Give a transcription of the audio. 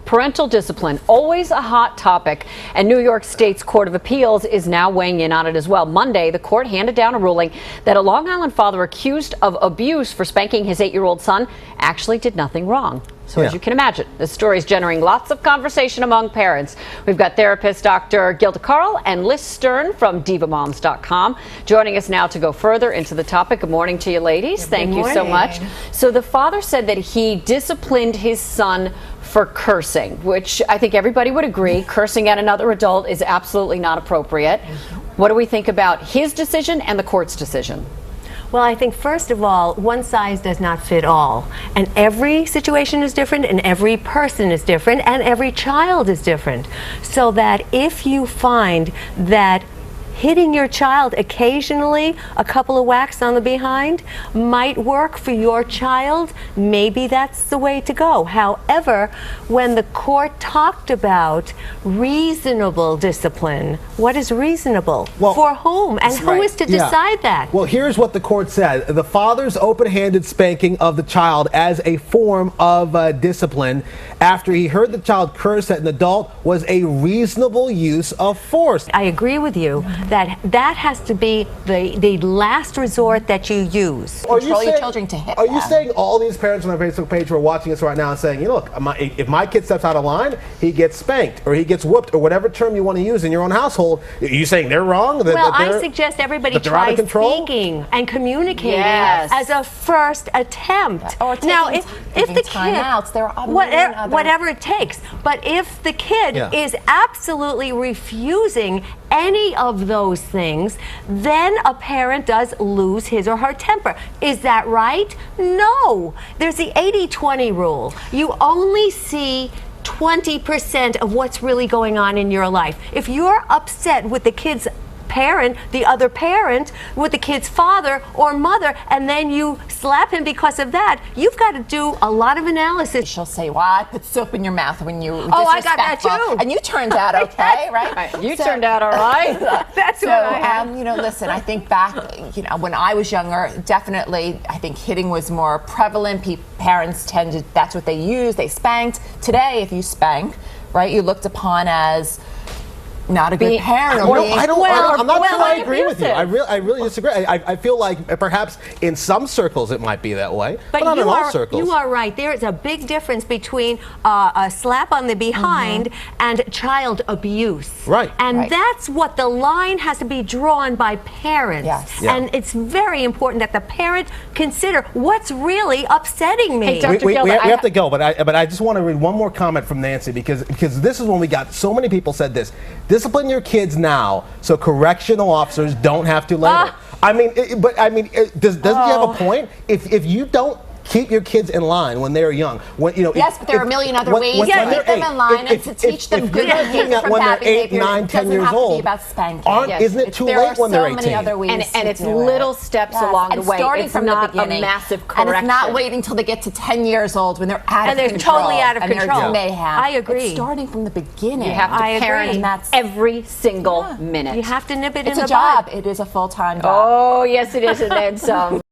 Parental discipline, always a hot topic, and New York State's Court of Appeals is now weighing in on it as well. Monday, the court handed down a ruling that a Long Island father accused of abuse for spanking his 8-year-old son actually did nothing wrong. So as you can imagine, this story is generating lots of conversation among parents. We've got therapist Dr. Gilda and Liz Stern from divamoms.com joining us now to go further into the topic. Good morning to you, ladies. Thank you so much. So the father said that he disciplined his son for cursing, which I think everybody would agree. Cursing at another adult is absolutely not appropriate. What do we think about his decision and the court's decision? Well, I think first of all, one size does not fit all. And every situation is different, and every person is different, and every child is different. So that if you find that hitting your child occasionally, a couple of whacks on the behind, might work for your child, maybe that's the way to go. However, when the court talked about reasonable discipline, what is reasonable? Well, for whom? And who is to decide that? Well, here's what the court said. The father's open-handed spanking of the child as a form of discipline after he heard the child curse at an adult was a reasonable use of force. I agree with you that has to be the last resort that you use. Control your children to hit Are them. you saying all these parents on our Facebook page who are watching us right now and saying, you know, look, if my kid steps out of line, he gets spanked or he gets whooped or whatever term you want to use in your own household, are you saying they're wrong? Well, I suggest everybody try speaking and communicating as a first attempt. Or now, if the timeouts, there are whatever it takes. But if the kid is absolutely refusing any of those things, then a parent does lose his or her temper. Is that right? No. There's the 80-20 rule. You only see 20% of what's really going on in your life. If you're upset with the kid's parent, the other parent, with the kid's father or mother, and then you slap him because of that, you've got to do a lot of analysis. She'll say, well, I put soap in your mouth when you were I got that too. And you turned out okay, right? You turned out all right. That's what I had. You know, listen, I think back, you know, when I was younger, definitely, I think hitting was more prevalent. Parents tended, that's what they used, they spanked. Today, if you spank, right, you're looked upon as not a good parent. I'm not sure I agree with you. I really disagree. I feel like perhaps in some circles it might be that way, but not in all circles. You are right. There is a big difference between a slap on the behind and child abuse. Right. And that's what the line has to be drawn by parents. Yes. And it's very important that the parent consider what's really upsetting me. Hey, we have to go, but I just want to read one more comment from Nancy because this is when we got so many people said this. Discipline your kids now so correctional officers don't have to later. Doesn't he have a point? If you don't keep your kids in line when they're young. But there are a million other ways to keep them in line and to teach them good behavior from when bad they're 8, behavior. 9, 10 years old. About spanking. Isn't it too late when they're 18? There are so many other ways and it's little steps along the way. Starting it's from not the beginning. a massive correction. And it's not waiting until they get to 10 years old when they're out of control. And they're totally out of control. And mayhem. I agree. It's starting from the beginning. You have to parent every single minute. You have to nip it in the bud. It's a job. It is a full-time job. Oh, yes, it is, and then some.